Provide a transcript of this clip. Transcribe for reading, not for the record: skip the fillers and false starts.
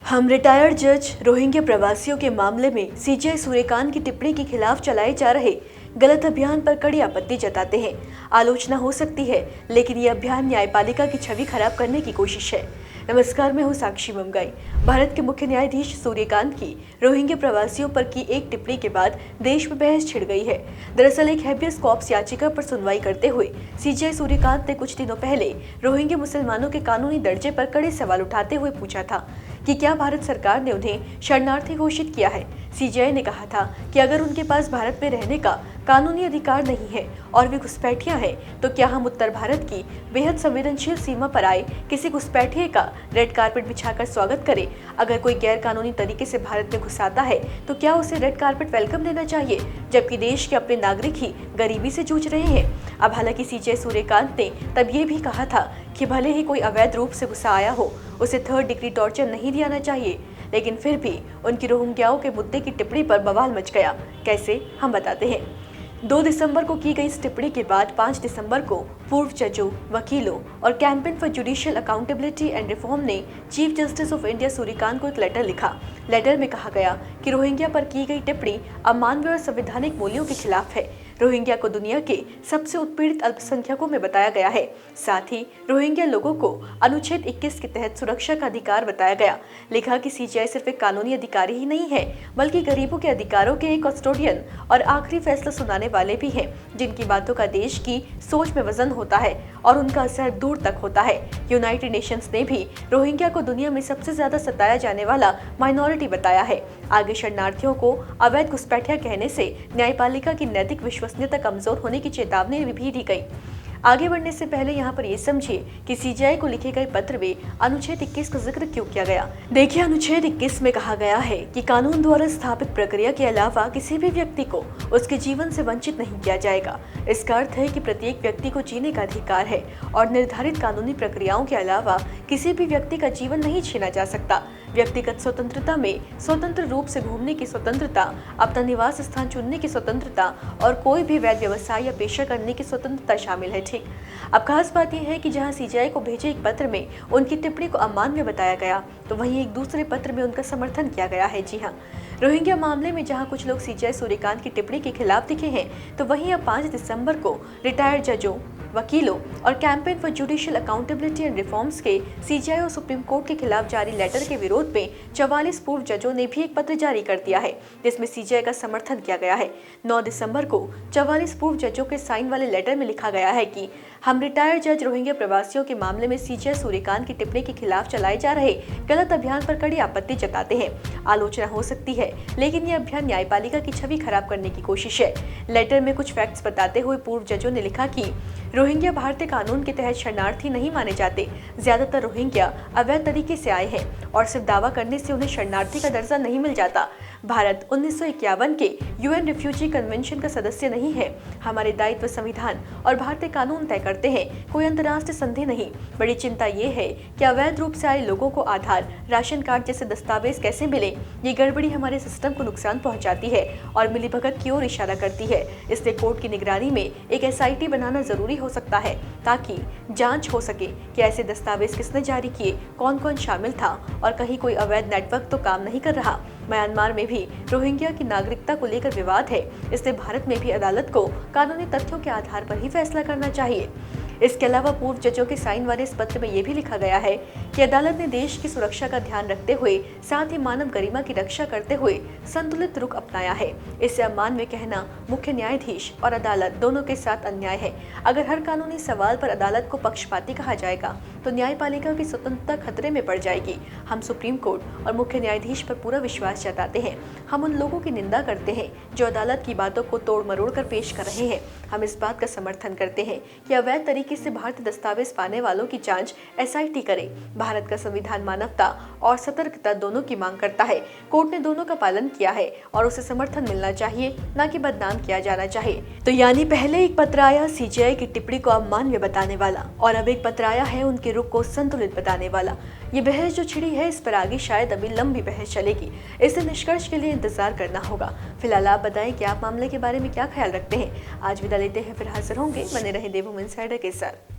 हम रिटायर्ड जज रोहिंग्या प्रवासियों के मामले में सीजे सूर्यकांत की टिप्पणी के खिलाफ चलाए जा रहे गलत अभियान पर कड़ी आपत्ति जताते हैं। आलोचना हो सकती है, लेकिन ये अभियान न्यायपालिका की छवि खराब करने की कोशिश है। नमस्कार, मैं हूँ साक्षी ममगाई। भारत के मुख्य न्यायाधीश सूर्यकांत की रोहिंग्या प्रवासियों पर की एक टिप्पणी के बाद देश में बहस छिड़ गई है। दरअसल एक हैबियस कॉर्पस याचिका पर सुनवाई करते हुए सीजे सूर्यकांत ने कुछ दिनों पहले रोहिंग्या मुसलमानों के कानूनी दर्जे पर कड़े सवाल उठाते हुए पूछा था कि क्या भारत सरकार ने उन्हें शरणार्थी घोषित किया है। सीजेआई ने कहा था कि अगर उनके पास भारत में रहने का कानूनी अधिकार नहीं है और वे घुसपैठियां हैं, तो क्या हम उत्तर भारत की बेहद संवेदनशील सीमा पर आए किसी घुसपैठिए का रेड कारपेट बिछाकर स्वागत करें। अगर कोई गैर कानूनी तरीके से भारत में घुस आता है, तो क्या उसे रेड कारपेट वेलकम देना चाहिए, जबकि देश के अपने नागरिक ही गरीबी से जूझ रहे हैं। अब हालांकि सीजे सूर्यकांत ने तब ये भी कहा था कि भले ही कोई अवैध रूप से घुसा आया हो, उसे थर्ड डिग्री टॉर्चर नहीं दिया जाना चाहिए, लेकिन फिर भी उनकी रोहिंग्याओं के मुद्दे की टिप्पणी पर बवाल मच गया। कैसे, हम बताते हैं। 2 दिसंबर को की गई इस टिप्पणी के बाद 5 दिसंबर को पूर्व जजों, वकीलों और campaign for judicial accountability and reform ने chief justice of India Suryakant को एक लेटर लिखा। लेटर में कहा गया कि रोहिंग्या पर की गई टिप्पणी अमानवीय और संवैधानिक मूल्यों के खिलाफ है। रोहिंग्या को दुनिया के सबसे उत्पीड़ित अल्पसंख्यकों में बताया गया है। साथ ही रोहिंग्या लोगों को अनुच्छेद 21 के तहत सुरक्षा का अधिकार बताया गया। लिखा कि सीजेआई सिर्फ एक कानूनी अधिकारी ही नहीं है, बल्कि गरीबों के अधिकारों के एक कस्टोडियन और आखिरी फैसला सुनाने वाले भी हैं, जिनकी बातों का देश की सोच में वजन होता है और उनका असर दूर तक होता है। यूनाइटेड नेशंस ने भी रोहिंग्या को दुनिया में सबसे ज्यादा सताया जाने वाला माइनॉरिटी बताया है। आगे शरणार्थियों को अवैध घुसपैठिया कहने से न्यायपालिका की नैतिक विश्वसनीयता कमजोर होने की चेतावनी भी दी गई। आगे बढ़ने से पहले यहाँ पर ये समझिए कि सीजेआई को लिखे गए पत्र में अनुच्छेद 21 का जिक्र क्यों किया गया। देखिए, अनुच्छेद 21 में कहा गया है कि कानून द्वारा स्थापित प्रक्रिया के अलावा किसी भी व्यक्ति को उसके जीवन से वंचित नहीं किया जाएगा। इसका अर्थ है कि प्रत्येक व्यक्ति को जीने का अधिकार है और निर्धारित कानूनी प्रक्रियाओं के अलावा किसी भी व्यक्ति का जीवन नहीं छीना जा सकता। व्यक्तिगत स्वतंत्रता में स्वतंत्र रूप से घूमने की स्वतंत्रता, अपना निवास स्थान चुनने की स्वतंत्रता और कोई भी वैध व्यवसाय या पेशा करने की स्वतंत्रता शामिल है। ठीक, अब खास बात यह है कि जहां सीजेआई को भेजे एक पत्र में उनकी टिप्पणी को अमान्य बताया गया, तो वहीं एक दूसरे पत्र में उनका समर्थन किया गया है। जी हाँ, रोहिंग्या मामले में जहां कुछ लोग सीजे सूर्यकांत की टिप्पणी के खिलाफ दिखे हैं, तो वहीं अब 5 दिसंबर को रिटायर्ड जजों, वकीलों और campaign for judicial accountability and reforms के सीजेआई और सुप्रीम कोर्ट के खिलाफ जारी लेटर के विरोध में 44 पूर्व जजों ने भी एक पत्र जारी कर दिया है, जिसमें सीजेआई का समर्थन किया गया है। 9 दिसंबर को 44 पूर्व जजों के साइन वाले लेटर में लिखा गया है कि हम रिटायर्ड जज रोहिंग्या प्रवासियों के मामले में सीजे सूर्यकांत की टिप्पणी के खिलाफ चलाए जा रहे गलत अभियान पर कड़ी आपत्ति जताते हैं। आलोचना हो सकती है, लेकिन यह अभियान न्यायपालिका की छवि खराब करने की कोशिश है। लेटर में कुछ फैक्ट्स बताते हुए पूर्व जजों ने लिखा कि रोहिंग्या भारतीय कानून के तहत शरणार्थी नहीं माने जाते। ज्यादातर रोहिंग्या अवैध तरीके से आए हैं और सिर्फ दावा करने से उन्हें शरणार्थी का दर्जा नहीं मिल जाता। भारत 1951 के यूएन रिफ्यूजी कन्वेंशन का सदस्य नहीं है। हमारे दायित्व संविधान और भारतीय कानून तय करते हैं, कोई अंतर्राष्ट्रीय संधि नहीं। बड़ी चिंता ये है कि अवैध रूप से आए लोगों को आधार, राशन कार्ड जैसे दस्तावेज कैसे मिले। ये गड़बड़ी हमारे सिस्टम को नुकसान पहुंचाती है और मिलीभगत की ओर इशारा करती है। इसलिए कोर्ट की निगरानी में एक एसआईटी बनाना जरूरी हो सकता है, ताकि जांच हो सके कि ऐसे दस्तावेज किसने जारी किए, कौन कौन शामिल था और कहीं कोई अवैध नेटवर्क तो काम नहीं कर रहा। म्यांमार में भी रोहिंग्या की नागरिकता को लेकर विवाद है, इसलिए भारत में भी अदालत को कानूनी तथ्यों के आधार पर ही फैसला करना चाहिए। इसके अलावा पूर्व जजों के साइन वाले इस पत्र में यह भी लिखा गया है कि अदालत ने देश की सुरक्षा का ध्यान रखते हुए साथ ही मानव गरिमा की रक्षा करते हुए संतुलित रुख अपनाया है। इसे अमान्य कहना मुख्य न्यायाधीश और अदालत दोनों के साथ अन्याय है। अगर हर कानूनी सवाल पर अदालत को पक्षपाती कहा जाएगा, तो न्यायपालिका की स्वतंत्रता खतरे में पड़ जाएगी। हम सुप्रीम कोर्ट और मुख्य न्यायाधीश पर पूरा विश्वास जताते हैं। हम उन लोगों की निंदा करते हैं जो अदालत की बातों को तोड़ मरोड़ कर पेश कर रहे हैं। हम इस बात का समर्थन करते हैं कि अवैध तरीके से भारतीय दस्तावेज पाने वालों की जांच एसआईटी करे। भारत का संविधान मानवता और सतर्कता दोनों की मांग करता है। कोर्ट ने दोनों का पालन किया है और उसे समर्थन मिलना चाहिए, न कि बदनाम किया जाना चाहिए। तो यानी पहले एक पत्र आया सीजेआई की टिप्पणी को अमान्य बताने वाला, और अब एक पत्र आया है उनके रुख को संतुलित बताने वाला। ये बहस जो छिड़ी है, इस पर आगे शायद अभी लंबी बहस चलेगी। इसे निष्कर्ष के लिए इंतजार करना होगा। फिलहाल आप बताएं कि आप मामले के बारे में क्या ख्याल रखते हैं। आज विदा लेते हैं, फिर हाजिर होंगे। बने रहे देवभूमि इनसाइडर के साथ।